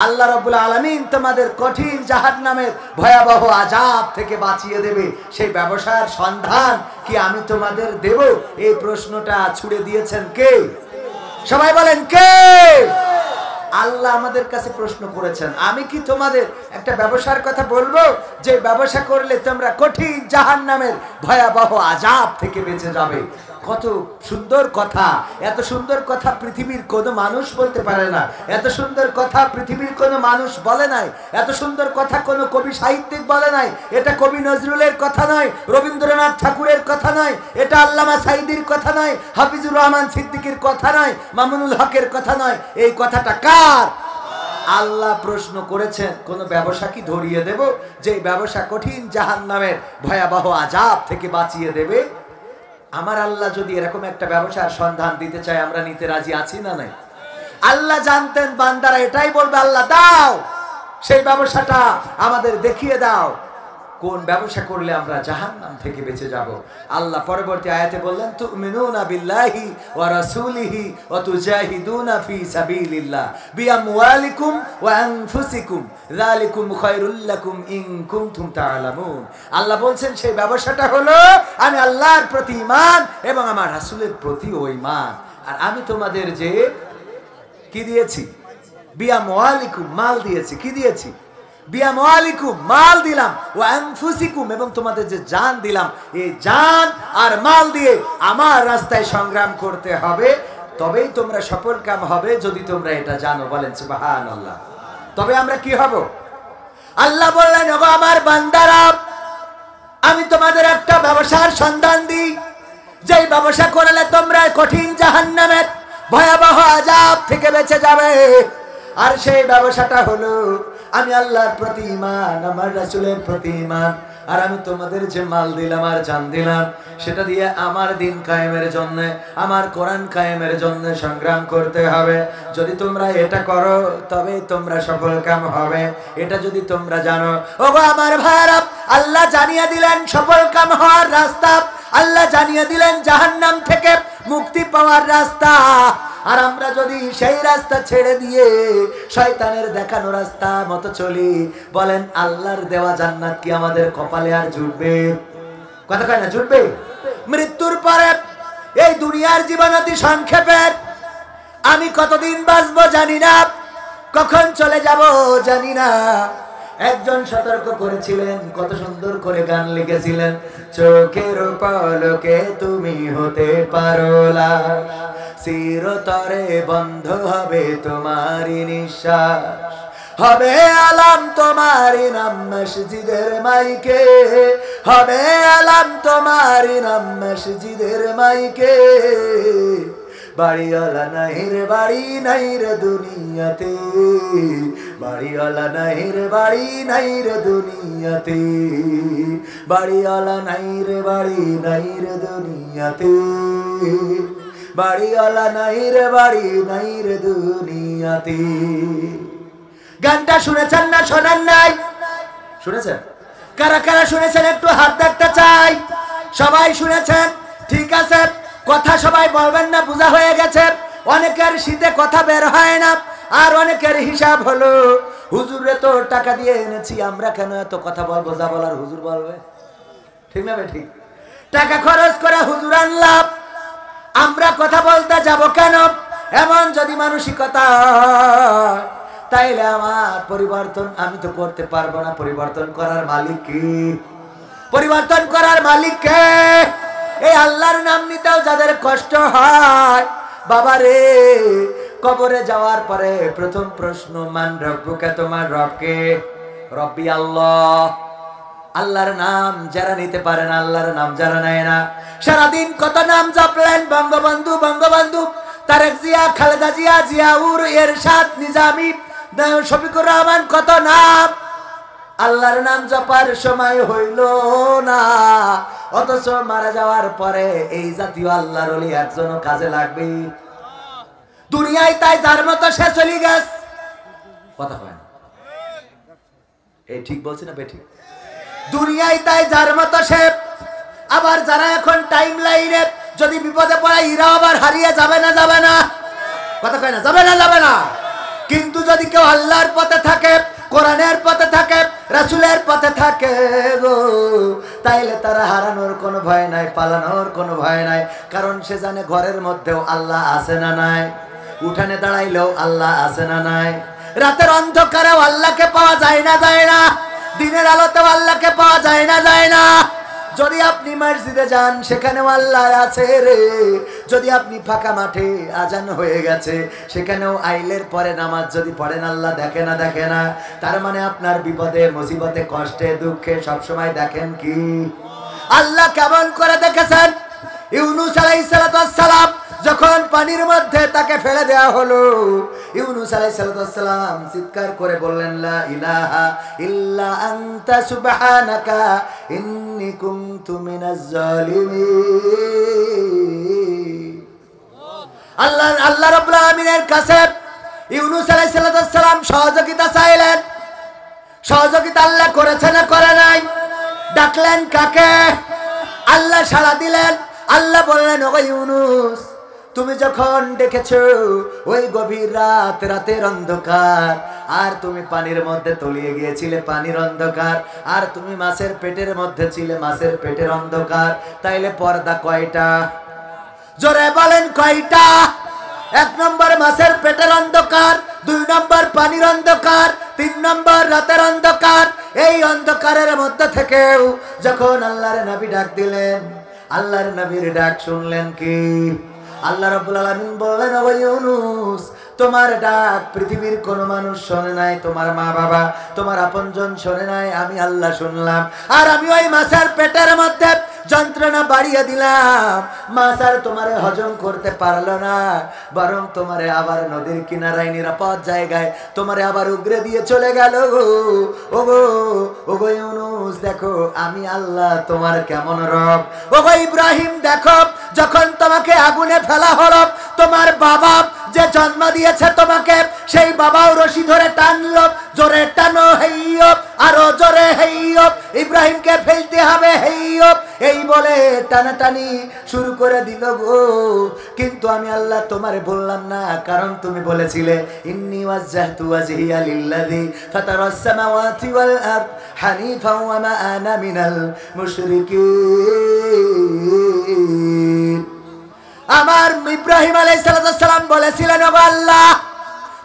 আল্লাহ রাব্বুল আলামিন তোমাদের কঠিন জাহান্নামের ভয়াবহ আযাব থেকে বাঁচিয়ে দেবে সেই ব্যবসার সন্ধান কি আমি তোমাদের দেব? এই প্রশ্নটা ছুড়ে দিয়েছেন কে? সবাই বলেন কে? আল্লাহ আমাদের কাছে প্রশ্ন করেছেন, আমি কি তোমাদের একটা ব্যবসার কথা বলবো যে ব্যবসা করলে তোমরা কঠিন জাহান্নামের ভয়াবহ আযাব থেকে বেঁচে যাবে? কত সুন্দর কথা! এত সুন্দর কথা পৃথিবীর কোনো মানুষ বলতে পারে না, এত সুন্দর কথা পৃথিবীর কোনো মানুষ বলে নাই, এত সুন্দর কথা কোনো কবি সাহিত্যিক বলে নাই। এটা কবি নজরুলের কথা নয়, রবীন্দ্রনাথ ঠাকুরের কথা নয়, এটা আল্লামা সাঈদীর কথা নয়, হাফিজুর রহমান সিদ্দিকীর কথা নয়, মামুনুল হকের কথা নয়। এই কথাটা কার? আল্লাহ প্রশ্ন করেছেন, কোন ব্যবসা কি ধরিয়ে দেব যে ব্যবসা কঠিন জাহান্নামের ভয়াবহ আযাব থেকে বাঁচিয়ে দেবে? আমার আল্লাহ যদি এরকম একটা ব্যবসার সন্ধান দিতে চায়, আমরা নিতে রাজি আছি না নাই? আল্লাহ জানতেন বান্দারা এটাই বলবে, আল্লাহ দাও সেই ব্যবসাটা আমাদের দেখিয়ে দাও, কোন ব্যবসা করলে আমরা জাহান্নাম থেকে বেঁচে যাব। আল্লাহ পরবর্তী আয়াতে বললেন, তুমিনুনা বিল্লাহি ওয়া রাসূলিহি ওয়া তুজাহিদুনা ফি সাবিলিল্লাহ বিআমওয়ালিকুম ওয়া আনফুসিকুম যালিকুম খায়রুল লাকুম ইন কুনতুম তা'লামুন। আল্লাহ বলছেন সেই ব্যবসাটা হলো আমি আল্লাহর প্রতি ঈমান এবং আমার রাসূলের প্রতিও ঈমান। আর আমি তোমাদের যে কি দিয়েছি? বিআমওয়ালিকুম, মাল দিয়েছি। কি দিয়েছি? বিআমওয়ালিকুম, মাল দিলাম, ওয়া আনফুসিকুম, এবং তোমাদের যে জান দিলাম, এই জান আর মাল দিয়ে আমার রাস্তায় সংগ্রাম করতে হবে, তবেই তোমরা সফলকাম হবে। যদি তোমরা এটা জানো, বলেন সুবহানাল্লাহ। তবে আমরা কি হব? আল্লাহ বললেন, ওগো আমার বান্দারা, আমি তোমাদের একটা ব্যবসার সন্ধান দিই, যেই ব্যবসা করলে তোমরা কঠিন জাহান্নামের ভয়াবহ আযাব থেকে বেঁচে যাবে। আর সেই ব্যবসাটা হলো আমি আল্লাহর প্রতি ঈমান, আমার রাসূলের প্রতি ঈমান। আর আমি তোমাদের যে মাল দিলাম আর জান দিলাম, সেটা দিয়ে আমার দিন কায়েমের জন্য, আমার কোরআন কায়েমের জন্য সংগ্রাম করতে হবে। যদি তোমরা এটা করো, তবে তোমরা সফলকাম হবে। এটা যদি তোমরা জানো, ওগো আমার ভাইরা, আল্লাহ জানিয়ে দিলেন সফলকাম হওয়ার রাস্তা, আল্লাহ জানিয়ে দিলেন জাহান্নাম থেকে মুক্তি পাওয়ার রাস্তা। আর আমরা যদি সেই রাস্তা ছেড়ে দিয়ে শয়তানের দেখানো রাস্তা মতো চলি, বলেন আল্লাহর দেওয়া জান্নাত কি আমাদের কপালে আর জুটবে? কথা কয় না, জুটবে? মৃত্যুর পরে এই দুনিয়ার জীবন অতি সংক্ষেপের। আমি কতদিন বাঁচবো জানি না, কখন চলে যাব জানি না। একজন সতর্ক করেছিলেন, কত সুন্দর করে গান লিখেছিলেন, চোখের পলকে তুমি হতে পারো লাশ, চিরতরে বন্ধ হবে তোমারই নিঃশ্বাস, হবে আলাম তোমারই নাম মসজিদের মাইকে, হবে আলাম তোমারই নাম মসজিদের মাইকে। বাড়িওয়ালা নাই রে বাড়ি নাই রে দুনিয়াতে, বাড়িওয়ালা নাই রে বাড়ি নাই রে দুনিয়াতে, বাড়িওয়ালা নাই রে বাড়ি নাই রে দুনিয়াতে, বাড়িওয়ালা নাই রে বাড়ি নাই রে দুনিয়াতে। গানটা শুনেছেন না শোনেন নাই? শুনেছেন? কারা কারা শুনেছেন একটু হাত দেখতে চাই। সবাই শুনেছেন? ঠিক আছে, কথা সবাই বলবেন না, বোঝা হয়ে গেছে। অনেকের শীতে কথা বের হয় না, আর অনেকের হিসাব হলো, হুজুরে তো টাকা দিয়ে এনেছি, আমরা কেন এত কথা বলবো? যা বলার হুজুর বলবে। ঠিক না? ঠিক। টাকা খরচ করে হুজুর আনলাম, আমরা কথা বলতে যাব কেন? এমন যদি মানসিকতা, তাইলে আমার পরিবর্তন আমি তো করতে পারবো না। পরিবর্তন করার মালিক কে? পরিবর্তন করার মালিক কে? এই আল্লাহর নাম নিতেও যাদের কষ্ট হয়, বাবা রে, কবরে যাওয়ার পরে প্রথম প্রশ্ন, মান রব্বুকা, তোমার রব কে? রব্বি আল্লাহ। আল্লাহর নাম যারা নিতে পারে না, আল্লাহর নাম যারা নেয় না, সারাদিন কত নাম জপলেন, বঙ্গবন্ধু, বঙ্গবন্ধু, তারেক জিয়া, খালেদা জিয়া, জিয়াউর, এরশাদ, নিজামী, শফিকুর রহমান, কত নাম। আল্লাহর নাম জপার সময় হইল না, অথচ মারা যাওয়ার পরে এই জাতীয় আল্লাহর ওলি একজনও কাজে লাগবে দুনিয়ায়। তাই যার মতো সে চলে গেছে। কথা হয় না? এই ঠিক বলছি না বেঠিক? দুনিয়ায় তাই যার মতো সে। আবার যারা এখন টাইম লাইনে যদি বিপদে পড়ে, এরা আবার হারিয়ে যাবে না? যাবে না? কথা কয় না, যাবে না? যাবে না? কিন্তু যদি কেউ আল্লাহর পথে থাকে, কোরআনের পথে থাকে, রাসূলের পথে থাকে গো, তাইলে তারা হারানোর কোনো ভয় নাই, পালানোর কোনো ভয় নাই। কারণ সে জানে ঘরের মধ্যেও আল্লাহ আছে না নাই, উঠানে দাঁড়াইলেও আল্লাহ আছে না নাই, রাতের অন্ধকারেও আল্লাহকে পাওয়া যায় না যায় না, দিনের আলোতেও আল্লাহকে পাওয়া যায় না যায় না। যদি আপনি মসজিদে যান সেখানেও আল্লাহ আছে রে। যদি আপনি ফাঁকা মাঠে আজান হয়ে গেছে সেখানেও আইলের পরে নামাজ যদি পড়েন আল্লাহ দেখে না দেখে না। তার মানে আপনার বিপদে মুসিবতে কষ্টে দুঃখে সবসময় দেখেন কি আল্লাহ। কেমন করে দেখেছেন? ইউনূস আলাইহিস সালাম যখন পানির মধ্যে তাকে ফেলে দেওয়া হলো, ইউনূস আলাইহিস সালাম চিৎকার করে বললেন লা ইলাহা ইল্লা আনতা সুবহানাকা ইন্নী কুনতু মিনাজ জালিমিন। আল্লাহ রাব্বুল আলামিনের কাছে ইউনূস আলাইহিস সালাম সহযোগিতা চাইলেন। সহযোগিতা আল্লাহ করেছে না করে নাই? ডাকলেন কাকে? আল্লাহ সাড়া দিলেন। আল্লাহ বললেন ওগো ইউনূস, তুমি যখন দেখেছো ওই গভীর রাত, রাতের অন্ধকার, আর তুমি পানির মধ্যে তলিয়ে গিয়েছিলে, পানির অন্ধকার, আর তুমি মাছের পেটের মধ্যে ছিলে, মাছের পেটের অন্ধকার, তাইলে পর্দা কয়টা? জোরে বলেন কয়টা? 1 নম্বর মাছের পেটের অন্ধকার, 2 নম্বর পানির অন্ধকার, 3 নম্বর রাতের অন্ধকার। এই অন্ধকারের মধ্যে থেকেও যখন আল্লাহর নবী ডাক দিলেন, আল্লাহর নবীর ডাক শুনলেন কি? আল্লাহ রাব্বুল আলামিন বললেন ও ইউনূস, তোমার ডাক পৃথিবীর কোনো মানুষ শোনে নাই, তোমার মা বাবা, তোমার আপনজন শোনে নাই, আমি আল্লাহ শুনলাম। আর আমি ওই মাছের পেটের মধ্যে যন্ত্রণা বাড়িয়ে দিলাম। মাছ আর তোমারে হজম করতে পারলো না, বরং তোমারে আবার নদীর কিনারায় নিরাপদ জায়গায় তোমারে আবার উগরে দিয়ে চলে গেল। ওগো ইউনূস, দেখো আমি আল্লাহ তোমার কেমন রব। ওগো ইব্রাহিম, দেখো যখন তোমাকে আগুনে ফেলা হলো, তোমার বাবা যে জন্ম দিয়েছে তোমাকে, সেই বাবাও রশি ধরে টানলো, জোরে টানো হেইয়ো, আরো জোরে হেইয়ো, ইব্রাহিমকে ফেলতে হবে হেইয়ো, এই বলে টানাটানি শুরু করে দিল গো। কিন্তু আমি আল্লাহ তোমারে বললাম না, কারণ তুমি বলেছিলে ইন্নী ওয়াজ্জাহতু ওয়াজহিয়া লিল্লাযী ফাতারাস সামাওয়াতি ওয়াল আরদ হানিফাও ওয়া মা আনা মিনাল মুশরিকিন। আমার ইব্রাহিম আলাইহিস সালাম বলেছিলেন ওগো আল্লাহ,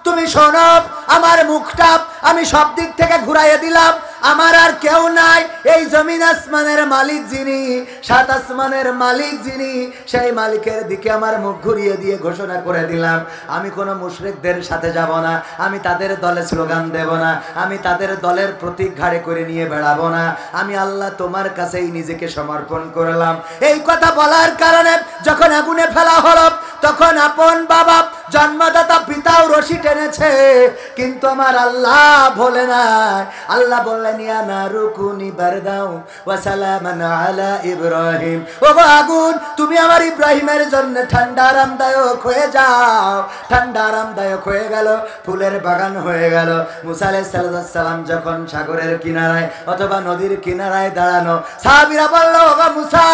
তুমি শোনো, আমার মুখটা আমি সব দিক থেকে ঘুরাইয়ে দিলাম, আমার আর কেউ নাই। এই জমিন আসমানের মালিক যিনি, 7 আসমানের মালিক যিনি, সেই মালিকের দিকে আমার মুখ ঘুরিয়ে দিয়ে ঘোষণা করে দিলাম, আমি কোনো মুশরিকদের সাথে যাব না, আমি তাদের দলে স্লোগান দেব না, আমি তাদের দলের প্রতীক ঘাড়ে করে নিয়ে বেড়াবো না, আমি আল্লাহ তোমার কাছেই নিজেকে সমর্পণ করলাম। এই কথা বলার কারণে যখন আগুনে ফেলা হলো, তখন আপন বাবা জন্মদাতা পিতাও রশি টেনেছে, কিন্তু আমার আল্লাহ বলে না। আল্লাহ বললেন ইয়া নারু কুনি বারদাও ওয়া সালামান আলা ইব্রাহিম। ওগো আগুন, তুমি আমার ইব্রাহিমের জন্য ঠান্ডা আরামদায়ক হয়ে যাও। ঠান্ডা আরামদায়ক হয়ে গেল, ফুলের বাগান হয়ে গেল। মুসা আলাইহিস সালাম যখন সাগরের কিনারায় অথবা নদীর কিনারায় দাঁড়ানো, সাহাবীরা বলল ওগো মুসা,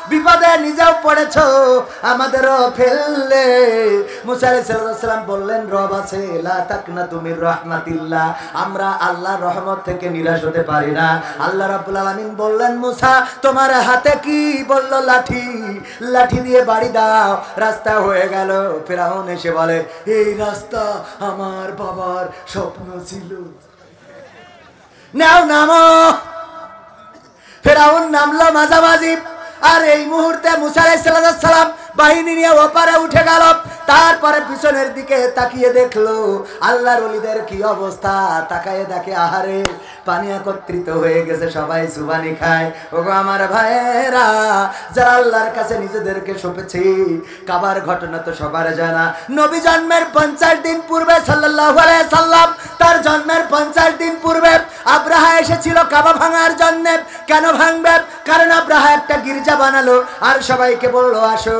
বিপদে নিজেও পড়েছো, আমাদেরও ফেললে। মুসা আলাইহিস সালাম বললেন রব আছে, লা তাকনাতু মির রাহমাতিল্লাহ, আমরা আল্লাহর রহমত থেকে নিরাশ হতে পারি না। আল্লাহ রাব্বুল আলামিন বললেন মুসা, তোমার হাতে কি? বলল লাঠি, লাঠি দিয়ে বাড়ি দাও। রাস্তা হয়ে গেল। ফিরআউন এসে বলে এই রাস্তা আমার বাবার স্বপ্ন ছিল, নাও নামো। ফিরআউন নামলো মাঝামাঝি, আর এই মুহূর্তে মুসা আলাইহিস সালাম বাহিনী নিয়ে ওপারে উঠে গেল। তারপরে পিছনের দিকে তাকিয়ে দেখলো আল্লাহর ওলিদের কি অবস্থা। তাকায়ে দেখে আহারে, পানি একত্রিত হয়ে গেছে, সবাই সুবানি খায়। ওগো আমার ভাইয়েরা, যারা আল্লাহর কাছে নিজেদেরকে সঁপেছে, কাবার ঘটনা তো সবার জানা। নবী জন্মের 50 দিন পূর্বে সাল্লাল্লাহু আলাইহি সাল্লাম, তার জন্মের 50 দিন পূর্বে আব্রাহা এসেছিল কাবা ভাঙার জন্য। কেন ভাঙবে? কারণ আব্রাহা একটা গির্জা বানালো আর সবাইকে বললো আসো,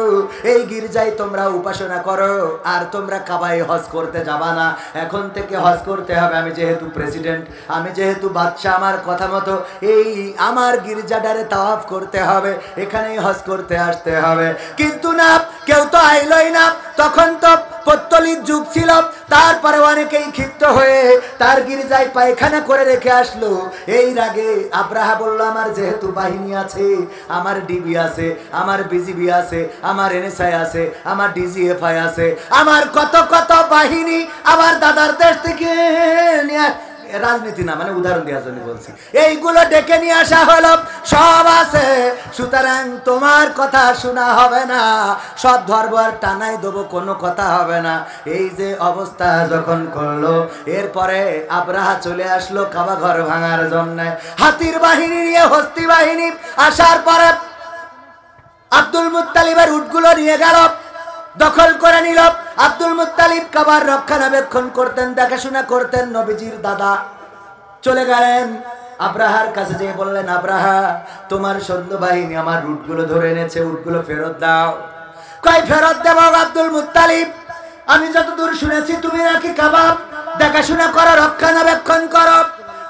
এই গির্জায় তোমরা উপাসনা করো, আর তোমরা কাবায় হজ করতে যাবা না। এখন থেকে হজ করতে হবে। আমি যেহেতু প্রেসিডেন্ট, আমি যেহেতু বাদশা, আমার কথা মতো এই আমার গির্জাটারে তাওয়াফ করতে হবে, এখানেই হজ করতে আসতে হবে। কিন্তু না, কেউ তো আইলই না। তখন তো পৌত্তলিক যুগ ছিল। তারপরে অনেকেই ক্ষিপ্ত হয়ে তার গির্জায় পায়খানা করে রেখে আসলো। এই রাগে আব্রাহা বলল, আমার যেহেতু বাহিনী আছে, আমার ডিবি আছে, আমার বিজিবি আছে, আমার এনএসআই আছে, আমার ডিজিএফআই আছে, আমার কত কত বাহিনী আমার দাদার দেশ থেকে নিয়ে, রাজনীতি না, মানে উদাহরণ দেওয়ার জন্য বলছি, এইগুলো ডেকে নিয়ে আসা হলো, সব আছে। সুতরাং তোমার কথা শোনা হবে না, সব ধরবো আর টানাই দেবো, কোনো কথা হবে না। এই যে অবস্থা যখন করলো, এরপরে আব্রাহা চলে আসলো কাবা ঘর ভাঙার জন্য, হাতির বাহিনী নিয়ে, হস্তি বাহিনী আসার পরে আব্দুল মুত্তালিবের উটগুলো নিয়ে গেল, দখল করে নিল। আব্দুল মুত্তালিব কাবার রক্ষণাবেক্ষণ করতেন, দেখাশোনা করতেন। নবীজির দাদা চলে গেলেন আব্রাহার কাছে, যেয়ে বললেন, আব্রাহা, তোমার সৈন্য বাহিনী আমার উটগুলো ধরে এনেছে, উটগুলো ফেরত দাও। কই ফেরত দেব আব্দুল মুত্তালিব? আমি যতদূর শুনেছি তুমি নাকি কাবা দেখাশোনা করো, রক্ষণাবেক্ষণ করো।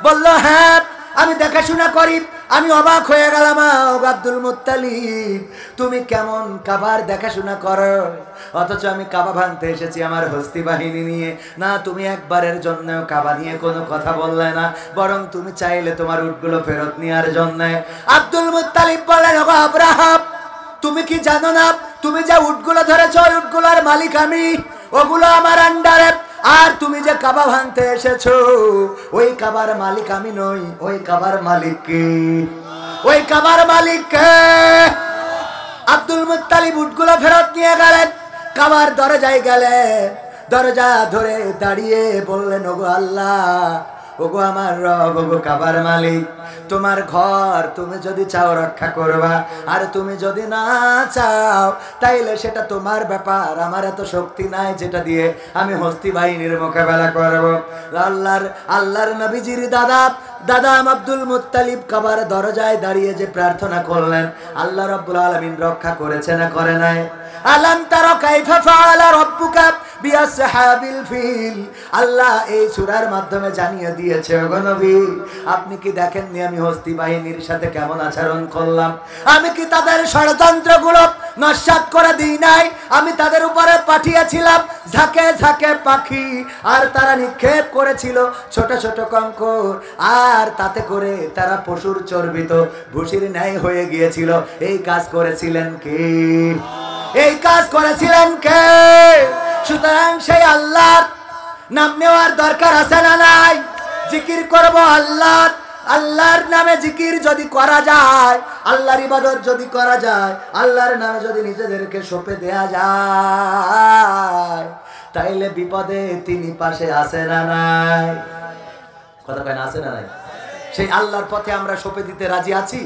বলল, হ্যাঁ আমি দেখাশোনা করি। আমি অবাক হয়ে গেলাম, আব্দুল মুত্তালিব, তুমি কেমন কাবার দেখাশোনা করো, অথচ আমি কাবা ভাঙতে এসেছি আমার হস্তি বাহিনী নিয়ে। না, তুমি একবারের জন্য কাবা নিয়ে কোনো কথা বললে না, বরং তুমি চাইলে তোমার উটগুলো ফেরত নেওয়ার জন্য। আব্দুল মুত্তালিব বললেন, ওগো আব্রাহা, তুমি কি জানো না, তুমি যে উটগুলো ধরেছো, ওই উটগুলোর মালিক আমি, ওগুলো আমার আন্ডারে। আর তুমি যে কাবা ভাঙতে এসেছো, ওই কাবার মালিক আমি নই, ওই কাবার মালিক কে? ওই কাবার মালিক কে? আব্দুল মুত্তালিব উটগুলো ফেরত নিয়ে গেলেন, কাবার দরজায় গেলেন, দরজা ধরে দাঁড়িয়ে বললেন, ওগো আল্লাহ, ওগো আমার রব, ওগো কাবার মালিক, তোমার ঘর তুমি যদি চাও রক্ষা করবা, আর তুমি যদি না চাও তাইলে সেটা তোমার ব্যাপার। আমার এত শক্তি নাই যেটা দিয়ে আমি হস্তি বাহিনীর মোকাবেলা করব। আল্লাহর নবীজির দাদা আব্দুল মুত্তালিব কাবার দরজায় দাঁড়িয়ে যে প্রার্থনা করলেন, আল্লাহ রাব্বুল আলামিন রক্ষা করেছে না করে নাই? আলাম তারা কাইফা ফাআলা রাব্বুকা বিআসহাবিল ফিল। আল্লাহ এই সূরার মাধ্যমে জানিয়ে দিয়েছে, ওগো নবী, আপনি কি দেখেননি আমি হস্তি বাহিনীর সাথে কেমন আচরণ করলাম? আমি কি তাদের ষড়যন্ত্রগুলো নস্যাৎ করে দিই নাই? আমি তাদের উপরে পাঠিয়েছিলাম ঝাঁকে ঝাঁকে পাখি, আর তারা নিক্ষেপ করেছিল ছোট ছোট কঙ্কর, আর তাতে করে তারা পশুর চর্বিত ভুসির ন্যায় হয়ে গিয়েছিল। এই কাজ করেছিলেন কে? এই কাজ করেছিলেন কে? সুতরাং সেই আল্লাহর নাম নেওয়ার দরকার আছে না নাই? জিকির করব আল্লাহর, আল্লাহর নামে জিকির যদি করা যায়, আল্লাহর ইবাদত যদি করা যায়, আল্লাহর নামে যদি নিজেদেরকে সঁপে দেয়া যায়, তাইলে বিপদে তিনি পাশে আছে না নাই? কথা কয় না, আছে না নাই? সেই আল্লাহর পথে আমরা সঁপে দিতে রাজি আছি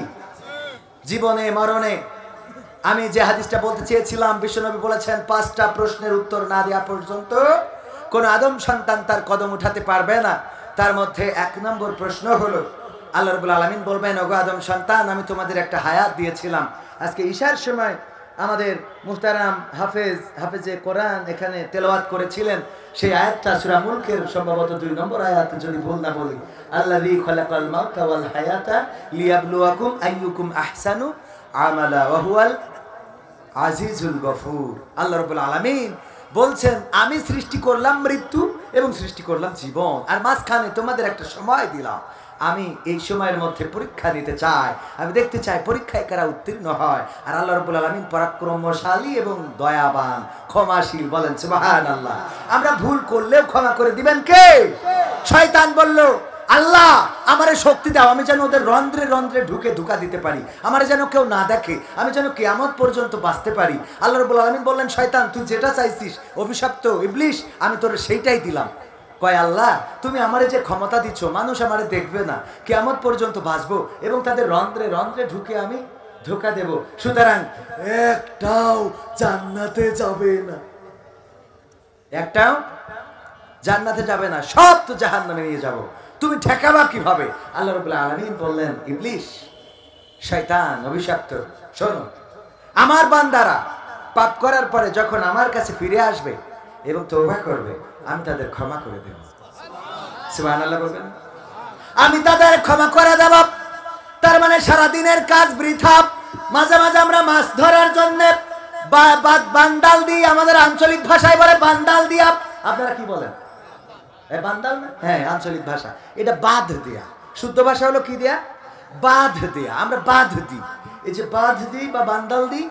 জীবনে মরণে। আমি যে হাদিসটা বলতে চেয়েছিলাম, বিশ্বনবী বলেছেন, 5টা প্রশ্নের উত্তর না দেওয়া পর্যন্ত কোন আদম সন্তান তার কদম উঠাতে পারবে না। তার মধ্যে 1 নম্বর প্রশ্ন হলো, আল্লাহ রাব্বুল আলামিন বলবেন, ওগো আদম সন্তান, আমি তোমাদের একটা হায়াত দিয়েছিলাম। আজকে ঈশার সময় আমাদের মুহতারাম হাফেজে কোরআন এখানে তেলাওয়াত করেছিলেন, সেই আয়াতটা সূরা মুলকের সম্ভবত 2 নম্বর আয়াত, যদি ভুল না বলি, আল্লাযী খালাকাল মাউতা ওয়াল হায়াতা লিয়াবলুয়াকুম আইয়ুকুম আহসানু আমালা ওয়া হুয়াল আজিজুল গফুর। আল্লাহ রাব্বুল আলামিন বলছেন, আমি সৃষ্টি করলাম মৃত্যু এবং সৃষ্টি করলাম জীবন, আর মাঝখানে তোমাদের একটা সময় দিলাম। আমি এই সময়ের মধ্যে পরীক্ষা নিতে চাই, আমি দেখতে চাই পরীক্ষায় কারা উত্তীর্ণ হয়। আর আল্লাহ রাব্বুল আলামিন পরাক্রমশালী এবং দয়াবান, ক্ষমাশীল। বলেন সুবহানাল্লাহ। আমরা ভুল করলেও ক্ষমা করে দিবেন কে? শয়তান বলল, আল্লাহ আমারে শক্তি দাও, আমি যেন ওদের রন্ধ্রে রন্ধ্রে ঢুকে ধোঁকা দিতে পারি, আমারে যেন কেউ না দেখে, আমি যেন কিয়ামত পর্যন্ত বাঁচতে পারি। আল্লাহ রাব্বুল আলামিন বললেন, শয়তান, তুই যেটা চাইছিস, অভিশপ্ত ইবলিস, আমি তোর সেইটাই দিলাম। কয়, আল্লাহ তুমি আমারে যে ক্ষমতা দিচ্ছ, মানুষ আমারে দেখবে না, কিয়ামত পর্যন্ত বাঁচবো এবং তাদের রন্ধ্রে রন্ধ্রে ঢুকে আমি ধোঁকা দেব। সুতরাং একটাও জান্নাতে যাবে না, একটাও জান্নাতে যাবে না, সব তো জাহান্নামে নিয়ে যাব। তুমি ঠেকাবা কিভাবে? আল্লাহ রাব্বুল আলামিন বললেন, ইবলিস, শয়তান, অভিশপ্ত, শোনো, আমার বান্দারা পাপ করার পরে যখন আমার কাছে ফিরে আসবে এবং তওবা করবে, আমি তাদের ক্ষমা করে দেব। সুবহানাল্লাহ বলবেন। আমি তাদের ক্ষমা করে দেব। তার মানে সারা দিনের কাজ বৃথা। মাঝে মাঝে আমরা মাছ ধরার জন্য বান্দাল দি, আমাদের আঞ্চলিক ভাষায় বলে বান্দাল দিয়া। আপনারা কি বলেন? বান্দাল না? হ্যাঁ, আঞ্চলিক ভাষা। এটা বাঁধ দেয়া। শুদ্ধ ভাষা হলো কি দেয়া? বাঁধ দেয়া। আমরা বাঁধ দিই। এই যে বাঁধ দিই বা বান্দাল দিই,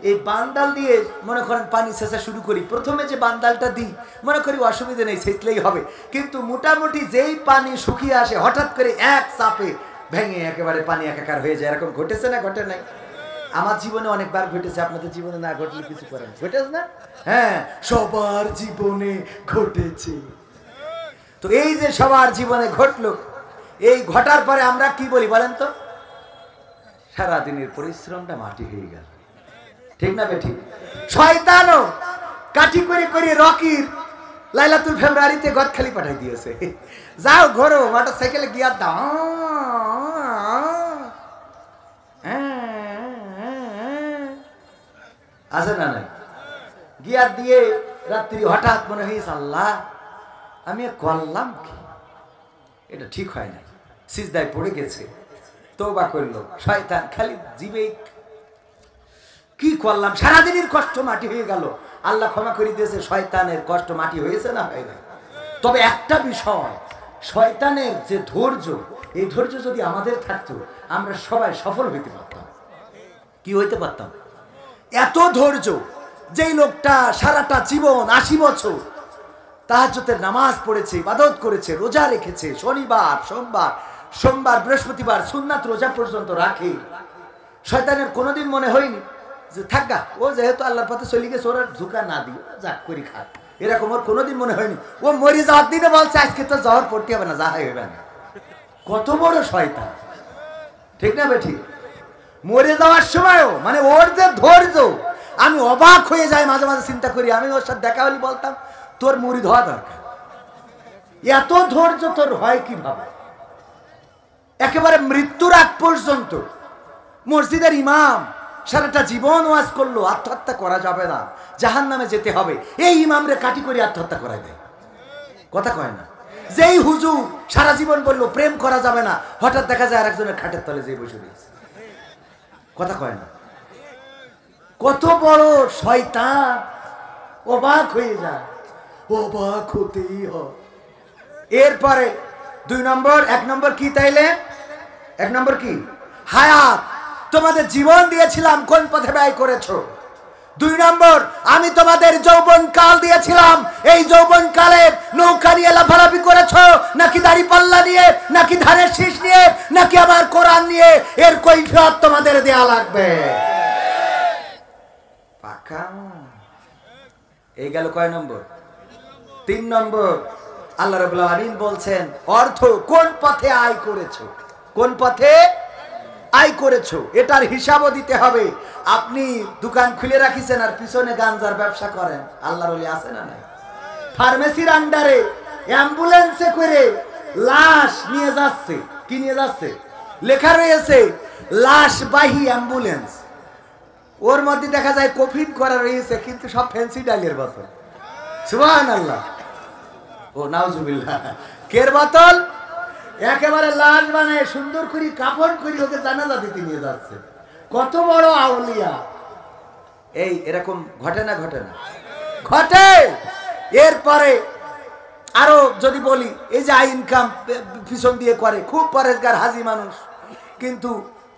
এই বান্দাল দিয়ে মনে করেন পানি সেচা শুরু করি। প্রথমে যে বান্দালটা দিই মনে করি অসুবিধা নেই, সেচলেই হবে। কিন্তু মোটামুটি যেই পানি শুকিয়ে আসে হঠাৎ করে এক চাপে ভেঙে একেবারে পানি একাকার হয়ে যায়। এরকম ঘটেছে না ঘটে নাই? আমার জীবনে অনেকবার ঘটেছে, আপনাদের জীবনে না ঘটলে কিছু করেন, ঘটেছে না? হ্যাঁ, সবার জীবনে ঘটেছে। তো এই যে সবার জীবনে ঘটলো, এই ঘটার পরে আমরা কি বলি বলেন তো? সারাদিনের পরিশ্রমটা মাটি হয়ে গেল। ঠিক না বেঠিক? শয়তানও কাঠি করে করে রকির লাইলাতুল ফেব্রুয়ারিতে গদখালি পাঠাই দিয়েছে, যাও ঘোরো মোটর সাইকেলে গিয়ার দাও। আছে না নাই? গিয়ার দিয়ে রাত্রি হঠাৎ মনে হয়েছে আল্লাহ আমি করলাম কি, এটা ঠিক হয় না। সিজদায় পড়ে গেছে, তওবা করলো। শয়তান খালি জিবে কি করলাম, সারাদিনের কষ্ট মাটি হয়ে গেল। আল্লাহ ক্ষমা করে দিয়েছে, শয়তানের কষ্ট মাটি হয়েছে না হয় না। তবে একটা বিষয়, শয়তানের যে ধৈর্য, এই ধৈর্য যদি আমাদের থাকতো আমরা সবাই সফল হইতে পারতাম। কি হইতে পারতাম? এত ধৈর্য, যেই লোকটা সারাটা জীবন 80 বছর তাহাজ্জুদের নামাজ পড়েছে, ইবাদত করেছে, রোজা রেখেছে, শনিবার সোমবার বৃহস্পতিবার সুন্নাত রোজা পর্যন্ত রাখে, শয়তানের কোনোদিন মনে হয়নি যে থাকা ও যেহেতু আল্লাহর পথে চলে গেছে ওরা ঝুঁকা না দিও, যাক করি খাক, এরকম ওর কোনোদিন মনে হয়নি। ও মরে যাওয়ার দিনে বলছে আজকে তো জহর পড়তে হবে না, যাহাই হবে না। কত বড় শয়তান, ঠিক না বেঠিক? মরে যাওয়ার সময়ও মানে ওর যে ধৈর্য, আমি অবাক হয়ে যাই মাঝে মাঝে চিন্তা করি। আমি ওর সাথে দেখা হলে বলতাম তোর মুরিদ হওয়া দরকার, এত ধৈর্য তোর হয় কিভাবে? একেবারে মৃত্যুর আগ পর্যন্ত মসজিদের ইমাম সারাটা জীবন ওয়াজ করলো, আত্মহত্যা করা যাবে না, জাহান্নামে যেতে হবে, এই ইমামরে কাটি করে আত্মহত্যা করাই দেয়। কথা কয় না? যেই হুজুর সারা জীবন বললো প্রেম করা যাবে না, হঠাৎ দেখা যায় আরেকজনের খাটের তলে যে বসে রয়েছে। কথা কয় না? কত বড় শয়তান, অবাক হয়ে যায়, অবাক হতেই হয়। এরপরে 2 নম্বর, 1 নম্বর কি তাইলে? 1 নম্বর কি? হায়াত। তোমাদের জীবন দিয়েছিলাম, কোন পথে ব্যয় করেছো? 2 নম্বর, আমি তোমাদের যৌবন কাল দিয়েছিলাম, এই যৌবন কালে নৌকা নিয়ে লাফালাফি করেছো নাকি দাড়ি পাল্লা নিয়ে, নাকি ধানের শীষ নিয়ে, নাকি আমার কোরআন নিয়ে? এর কৈফিয়ত তোমাদের দেয়া লাগবে। পাকা। এই গেল কয় নম্বর? 3 নম্বর। আল্লাহ রাব্বুল আলামিন বলছেন অর্থ কোন পথে আয় করেছো, কোন পথে আয় করেছো এটার হিসাবও দিতে হবে। আপনি দোকান খুলে রাখিছেন আর পিছনে গাঞ্জার ব্যবসা করেন, আল্লাহর ওলি আছে না নাই? ফার্মেসির আন্ডারে অ্যাম্বুলেন্সে করে লাশ নিয়ে যাচ্ছে, কি নিয়ে যাচ্ছে? লেখা রয়েছে লাশবাহী অ্যাম্বুলেন্স, ওর মধ্যে দেখা যায় কফিন করা রয়েছে, কিন্তু সব ফ্যান্সি ডালের বোতল। সুবহানাল্লাহ, ও নাউজুবিল্লাহ। কের বোতল? একেবারে লাশ বানায় সুন্দর করে কাফন করে ওকে জানাজা দিতে নিয়ে যাচ্ছে। কত বড় আউলিয়া! এই এরকম ঘটে না? ঘটে না? ঘটে। এরপরে আরো যদি বলি, এই যে ইনকাম পিছন দিয়ে করে, খুব পরেশগার হাজি মানুষ, কিন্তু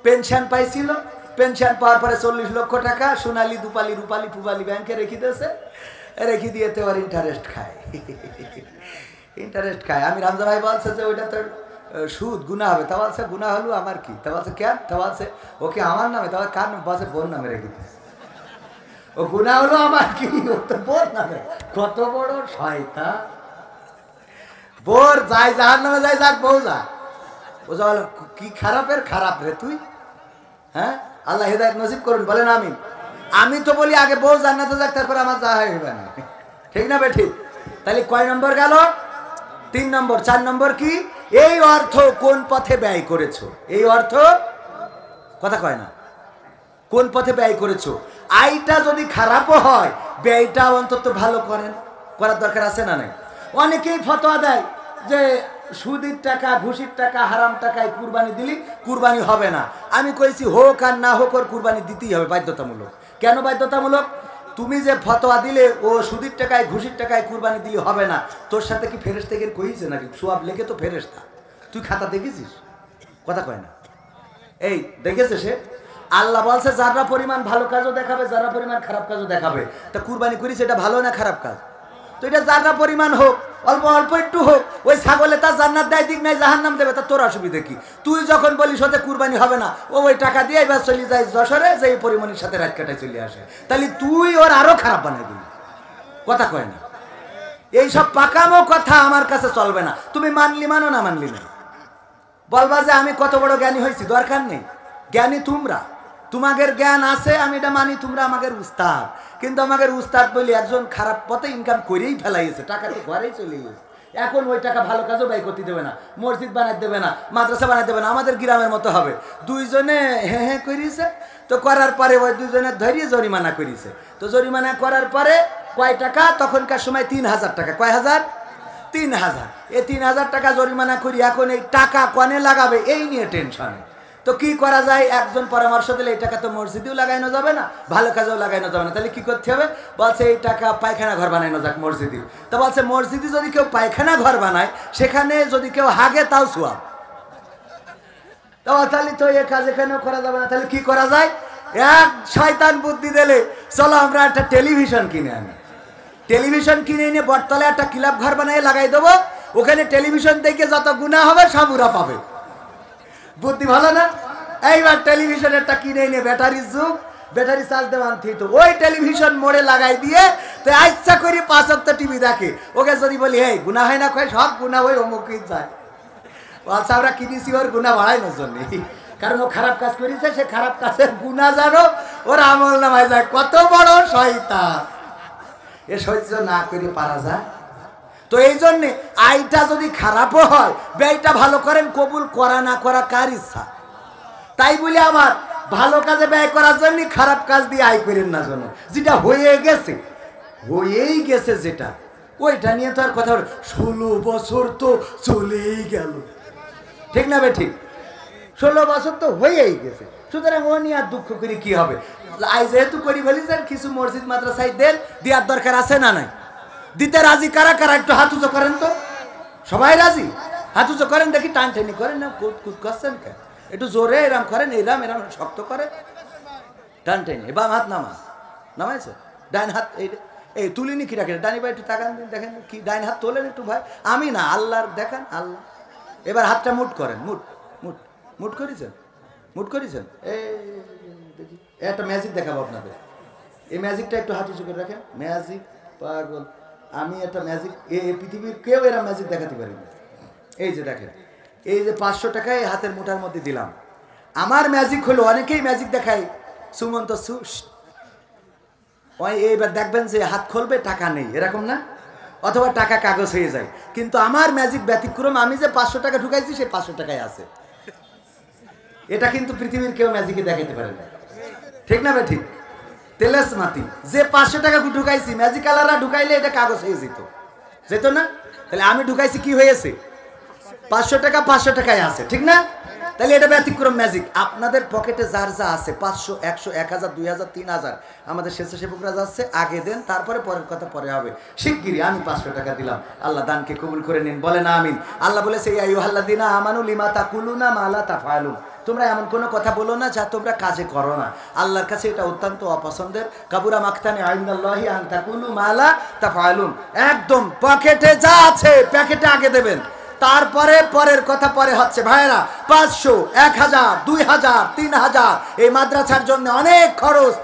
পেনশন পাইছিল, পেনশন পাওয়ার পরে 40 লক্ষ টাকা সোনালী দুপালি রূপালী পুবালি ব্যাংকে রেখে দিয়েছে, রেখে দিয়ে তো আর ইন্টারেস্ট খায়, ইন্টারেস্ট খায়। আমি রামজা ভাই বলছে যে ওইটা তো সুদ গুনাহ হবে, তা বলছে গুনাহ হলো আমার কি? তা বলছে কেন? তা বলছে ওকে আমার নামে, তা কার নাম? বলছে বোন নামে রেখে দিয়েছে। ও গুনাহ হলো আমার কি? ও তো বোন নামে। কত বড় শয়তান! বোর যাই যার নামে যাই, যাক বউ যা। ও যা কি খারাপের খারাপ রে তুই, হ্যাঁ? আল্লাহ হেদায়েত নসিব করুন, বলেন আমিন। আমি তো বলি আগে বউ জান্নাতে যাক, তারপর আমার যা হয় হবে না, ঠিক না বেঠিক? তাহলে কয় নম্বর গেল? 3 নম্বর। 4 নম্বর কি? এই অর্থ কোন পথে ব্যয় করেছো? এই অর্থ, কথা কয় না, কোন পথে ব্যয় করেছো? আয়টা যদি খারাপও হয়, ব্যয়টা অন্তত ভালো করার দরকার আছে না নাই? অনেকেই ফতোয়া দেয় যে সুদের টাকা, ঘুষির টাকা, হারাম টাকায় কুরবানি দিলি কুরবানি হবে না। আমি কইছি হোক আর না হোক ওর কুরবানি দিতেই হবে, বাধ্যতামূলক। কেন বাধ্যতামূলক? তুমি যে ফতোয়া দিলে ও সুদির টাকায় ঘুষির টাকায় কুরবানি দিলে হবে না, তোর সাথে কি ফেরেশতা গিয়ে কইছে নাকি? সোয়াব লেগে তো ফেরেশতা, তুই খাতা দেখেছিস? কথা কয় না। এই দেখেছে সে, আল্লাহ বলছে যারা পরিমাণ ভালো কাজও দেখাবে, যারা পরিমাণ খারাপ কাজও দেখাবে। তা কুরবানি করিস, এটা ভালো না খারাপ কাজ? তো এটা যারা পরিমাণ হোক, অল্প অল্প একটু হোক, ওই ছাগলে তার জান্নাত দেয় দিক নাই জাহান্নাম দেবে, তা তোর অসুবিধা কি? তুই যখন বলিস ওতে কুরবানি হবে না, ও ওই টাকা দিয়ে এবার চলে যায় যশোরে, যে এই পরিমাণের সাথে রাত কাটায় চলে আসে, তাহলে তুই ওর আরো খারাপ বানাই দিবি। কথা কয় না। এইসব পাকামো কথা আমার কাছে চলবে না। তুমি মানলি মানো, না মানলি না। বলবা যে আমি কত বড় জ্ঞানী হয়েছি, দরকার নেই। জ্ঞানী তোমরা, তোমাদের জ্ঞান আছে, আমি এটা মানি, তোমরা আমাদের উস্তাদ। কিন্তু আমাদের উস্তাদ বলি একজন খারাপ পথে ইনকাম করেই ফেলাইছে, টাকা তো ঘরেই চলে গেছে। এখন ওই টাকা ভালো কাজও ব্যয় করতে দেবে না, মসজিদ বানাতে দেবে না, মাদ্রাসা বানাতে দেবে না, আমাদের গ্রামের মতো হবে। দুইজনে হ্যাঁ হ্যাঁ করিছে, তো করার পরে ওই দুজনের ধরিয়ে জরিমানা করিছে। তো জরিমানা করার পরে কয় টাকা? তখনকার সময় 3000 টাকা। কয় হাজার? 3000। এই 3000 টাকা জরিমানা করি, এখন এই টাকা কনে লাগাবে এই নিয়ে টেনশনে। তো কি করা যায়? একজন পরামর্শ দিলে এই টাকা তো মসজিদেও লাগানো যাবে না, ভালো কাজেও লাগানো যাবে না, তাহলে কি করতে হবে? বলছে এই টাকা পায়খানা ঘর বানানো যাক মসজিদে। তো বলছে মসজিদে যদি কেউ পায়খানা ঘর বানায়, সেখানে যদি কেউ হাগে তাও সোয়াব। তাহলে তো এই কাজ এখানেও করা যাবে না, তাহলে কি করা যায়? এক শয়তান বুদ্ধি দিলে, চলো আমরা একটা টেলিভিশন কিনে আনি। টেলিভিশন কিনে এনে বটতলে একটা ক্লাব ঘর বানিয়ে লাগাই দেবো, ওখানে টেলিভিশন দেখে যত গুনাহ হবে সব ওরা পাবে। বুদ্ধি ভালো না? এইবার টেলিভিশনেরটা কিনে এনে, ব্যাটারির যুগ, ব্যাটারি চার্জ দেওয়া আনতে, তো ওই টেলিভিশন মোড়ে লাগাই দিয়ে তো ইচ্ছা করে 5 ওয়াক্ত টিভি দেখে। ওকে যদি বলি এই গুনাহ হয় না, কয় সব গুনাহ ওই অমুকই যায়। আচ্ছা আমরা কিনেছি ওর গুনাহ বাড়ানোর জন্য, কারণ ও খারাপ কাজ করেছে, সে খারাপ কাজের গুনাহ জানো ওর আমল নামায় যায়। কত বড় শয়তান! এ সহ্য না করে পারা যায়? তো এই জন্যে আয়টা যদি খারাপও হয়, ব্যয়টা ভালো করেন, কবুল করা না করা কার ইচ্ছা। তাই বলে আমার ভালো কাজে ব্যয় করার জন্য খারাপ কাজ দিয়ে আয় করেন না জন্য। যেটা হয়ে গেছে, হয়েই গেছে যেটা, ওইটা নিয়ে তো আর কথা বলে। 16 বছর তো চলেই গেল, ঠিক না বে ঠিক? 16 বছর তো হয়েই গেছে, সুতরাং ও নিয়ে আর দুঃখ করে কি হবে? আয় যেহেতু করি ফেলিছেন, কিছু মসজিদ মাদ্রাসায় দেন, দেওয়ার দরকার আছে না নাই? দিতে রাজি কারা কারা? একটু হাত উঁচু করেন তো। সবাই রাজি? হাত উঁচু করেন দেখি। টান টেনি করেন না, কুদ করছেন কেন? একটু জোরে এরাম করেন, এরাম এরাম শক্ত করে টান টেনি। বাম হাত নামাইছে, ডাইন হাত এই তুলিনি কি রাখেন? ডানি ভাই একটু তাকান, দেখেন কি ডাইন হাত তোলেন একটু ভাই। আমি না, আল্লাহর দেখান, আল্লাহ। এবার হাতটা মুট করেন, মুট মুট মুট করেছেন, মুট করেছেন। এই দেখি একটা ম্যাজিক দেখাবো আপনাদের। এই ম্যাজিকটা একটু হাত উঁচু করে রাখেন। ম্যাজিক পাগল, আমি একটা ম্যাজিক, এই পৃথিবীর কেউ এরা ম্যাজিক দেখাতে পারি না। এই যে দেখেন, এই যে 500 টাকায় হাতের মুঠার মধ্যে দিলাম। আমার ম্যাজিক হলো, অনেকেই ম্যাজিক দেখায় সুমন্ত সুস, এইবার দেখবেন যে হাত খুলবে টাকা নেই, এরকম না? অথবা টাকা কাগজ হয়ে যায়। কিন্তু আমার ম্যাজিক ব্যতিক্রম, আমি যে 500 টাকা ঢুকাইছি সে 500 টাকায় আছে। এটা কিন্তু পৃথিবীর কেউ ম্যাজিকে দেখাতে পারে না, ঠিক না ভাই ঠিক? তেলেস মাতি, যে 500 টাকা ঢুকাইছি, ম্যাজিকালাররা ঢুকাইলে এটা কাগজ হয়ে যেত না? তাহলে আমি ঢুকাইছি, কি হয়েছে? 500 টাকা 500 টাকায় আছে, ঠিক না? তাহলে এটা ব্যতিক্রম ম্যাজিক। আপনাদের পকেটে যার যা আছে, 500, 100, 1000, 2000, 3000, আমাদের স্বেচ্ছাসেবকরা যাচ্ছে, আগে দেন, তারপরে পরের কথা পরে হবে। শিগগিরই আমি 500 টাকা দিলাম, আল্লাহ দানকে কবুল করে নিন, বলেন আমিন। আল্লাহ বলেছে ইয়া আইয়ুহাল্লাযীনা আমানু লিমা তাকুলুনা মা লা তাফআলুন, তোমরা এমন কোনো কথা বলো না যা তোমরা কাজে করো না। আল্লাহর কাছে এটা অত্যন্ত অপছন্দের। কাবুরা মাকতানি ইনদাল্লাহি আন তাকুলু মা লা তাফআলুন। একদম পকেটে যা আছে প্যাকেটে আগে দেবেন, তারপরে পরের কথা পরে হচ্ছে। ভাইরা, 500, 1000, 2000, 3000 এই মাদ্রাসার জন্য অনেক খরচ।